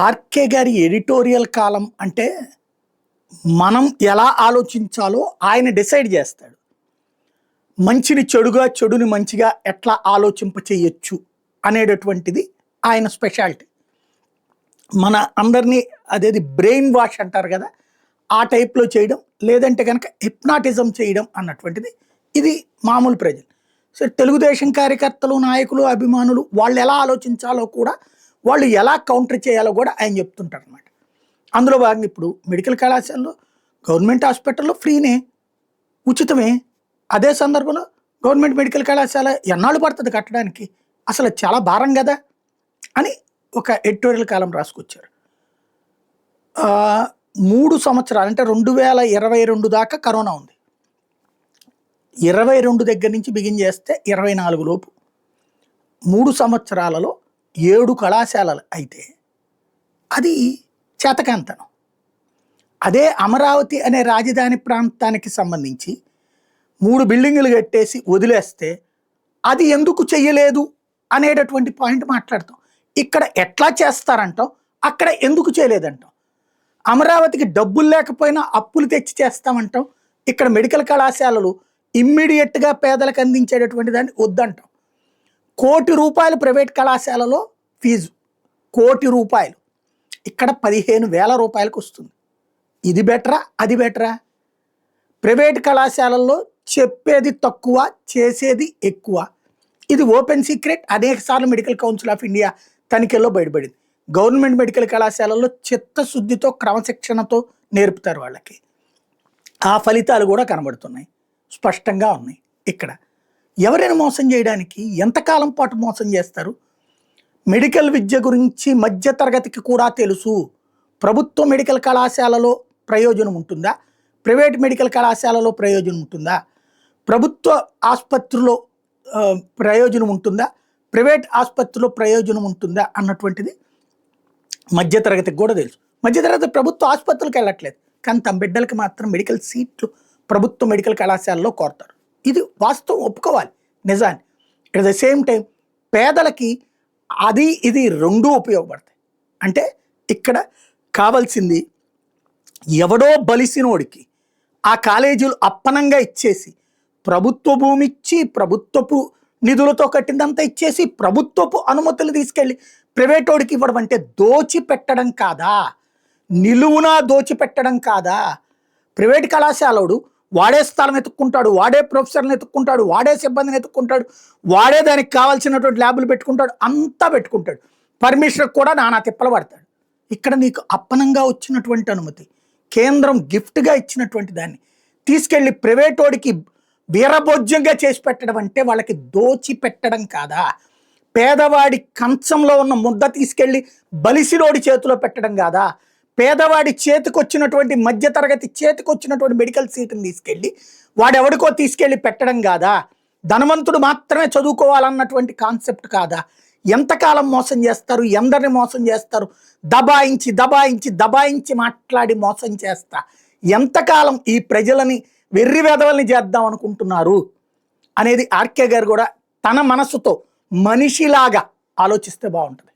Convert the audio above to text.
RK గారి editorial కాలం అంటే మనం ఎలా ఆలోచించాలో ఆయన డిసైడ్ చేస్తాడు. మంచిని చెడుగా, చెడుని మంచిగా ఎట్లా ఆలోచింప చేయొచ్చు అనేటటువంటిది ఆయన స్పెషాలిటీ. మన అందరినీ అదేది బ్రెయిన్ వాష్ అంటారు కదా, ఆ టైప్లో చేయడం, లేదంటే కనుక హిప్నాటిజం చేయడం అన్నటువంటిది ఇది మామూలు ప్రజలు. సో తెలుగుదేశం కార్యకర్తలు, నాయకులు, అభిమానులు వాళ్ళు ఎలా ఆలోచించాలో కూడా, వాళ్ళు ఎలా కౌంటర్ చేయాలో కూడా ఆయన చెప్తుంటారు అనమాట. అందులో భాగంగా ఇప్పుడు మెడికల్ కళాశాలలో, గవర్నమెంట్ హాస్పిటల్లో ఫ్రీనే, ఉచితమే. అదే సందర్భంలో గవర్నమెంట్ మెడికల్ కళాశాల ఎన్నాళ్ళు పడుతుంది కట్టడానికి, అసలు చాలా భారం కదా అని ఒక ఎడిటోరియల్ కాలం రాసుకొచ్చారు. 3 సంవత్సరాలు అంటే 2022 దాకా కరోనా ఉంది. 22 దగ్గర నుంచి బిగిన్ చేస్తే 24 లోపు 3 సంవత్సరాలలో 7 కళాశాలలు అయితే అది చేతకాంతనం. అదే అమరావతి అనే రాజధాని ప్రాంతానికి సంబంధించి 3 బిల్డింగులు కట్టేసి వదిలేస్తే అది ఎందుకు చెయ్యలేదు అనేటటువంటి పాయింట్ మాట్లాడతాం. ఇక్కడ ఎట్లా చేస్తారంటాం, అక్కడ ఎందుకు చేయలేదంటాం. అమరావతికి డబ్బులు లేకపోయినా అప్పులు తెచ్చి చేస్తామంటాం. ఇక్కడ మెడికల్ కళాశాలలు ఇమ్మీడియట్గా పేదలకు అందించేటటువంటి దాన్ని వద్దంటాం. ₹1,00,00,000 ప్రైవేట్ కళాశాలలో ఫీజు, ₹1,00,00,000 ఇక్కడ ₹15,000 వస్తుంది. ఇది బెటరా, అది బెటరా? ప్రైవేట్ కళాశాలల్లో చెప్పేది తక్కువ, చేసేది ఎక్కువ. ఇది ఓపెన్ సీక్రెట్. అనేక సార్లు మెడికల్ కౌన్సిల్ ఆఫ్ ఇండియా తనిఖీల్లో బయటపడింది. గవర్నమెంట్ మెడికల్ కళాశాలల్లో చిత్తశుద్ధితో, క్రమశిక్షణతో నేర్పుతారు వాళ్ళకి. ఆ ఫలితాలు కూడా కనబడుతున్నాయి, స్పష్టంగా ఉన్నాయి. ఇక్కడ ఎవరైనా మోసం చేయడానికి ఎంతకాలం పాటు మోసం చేస్తారు? మెడికల్ విద్య గురించి మధ్యతరగతికి కూడా తెలుసు. ప్రభుత్వ మెడికల్ కళాశాలలో ప్రయోజనం ఉంటుందా, ప్రైవేట్ మెడికల్ కళాశాలలో ప్రయోజనం ఉంటుందా, ప్రభుత్వ ఆసుపత్రిలో ప్రయోజనం ఉంటుందా, ప్రైవేట్ ఆసుపత్రిలో ప్రయోజనం ఉంటుందా అన్నటువంటిది మధ్యతరగతికి కూడా తెలుసు. మధ్యతరగతి ప్రభుత్వ ఆసుపత్రులకు వెళ్ళట్లేదు, కానీ తమ బిడ్డలకి మాత్రం మెడికల్ సీట్లు ప్రభుత్వ మెడికల్ కళాశాలలో కోరతారు. ఇది వాస్తవం, ఒప్పుకోవాలి నిజాన్ని. అట్ ద సేమ్ టైం పేదలకి అది ఇది రెండూ ఉపయోగపడతాయి. అంటే ఇక్కడ కావాల్సింది ఎవడో బలిసినోడికి ఆ కాలేజీలు అప్పనంగా ఇచ్చేసి, ప్రభుత్వ భూమి ఇచ్చి, ప్రభుత్వపు నిధులతో కట్టిందంతా ఇచ్చేసి, ప్రభుత్వపు అనుమతులు తీసుకెళ్ళి ప్రైవేటోడికి ఇవ్వడం అంటే దోచిపెట్టడం కాదా? నిలువునా దోచిపెట్టడం కాదా? ప్రైవేట్ కళాశాలడు వాడే స్థలం ఎత్తుక్కుంటాడు, వాడే ప్రొఫెసర్ని ఎత్తుక్కుంటాడు, వాడే సిబ్బందిని ఎత్తుక్కుంటాడు, వాడే దానికి కావాల్సినటువంటి ల్యాబులు పెట్టుకుంటాడు, అంతా పెట్టుకుంటాడు. పర్మిషన్ కూడా నానా తిప్పలు పడతాడు. ఇక్కడ నీకు అప్పనంగా వచ్చినటువంటి అనుమతి, కేంద్రం గిఫ్ట్గా ఇచ్చినటువంటి దాన్ని తీసుకెళ్ళి ప్రైవేటోడికి వీరభోజ్యంగా చేసి పెట్టడం అంటే వాళ్ళకి దోచి పెట్టడం కాదా? పేదవాడి కంచంలో ఉన్న ముద్ద తీసుకెళ్ళి బలిసినోడి చేతిలో పెట్టడం కాదా? పేదవాడి చేతికొచ్చినటువంటి, మధ్యతరగతి చేతికొచ్చినటువంటి మెడికల్ సీటుని తీసుకెళ్ళి వాడెవడికో తీసుకెళ్ళి పెట్టడం కాదా? ధనవంతుడు మాత్రమే చదువుకోవాలన్నటువంటి కాన్సెప్ట్ కాదా? ఎంతకాలం మోసం చేస్తారు, ఎందరిని మోసం చేస్తారు? దబాయించి దబాయించి దబాయించి మాట్లాడి మోసం చేస్తా ఎంతకాలం ఈ ప్రజలని వెర్రి వెధవల్ని చేద్దాం అనుకుంటున్నారు అనేది ఆర్కే గారు కూడా తన మనసుతో మనిషిలాగా ఆలోచిస్తే బాగుంటుంది.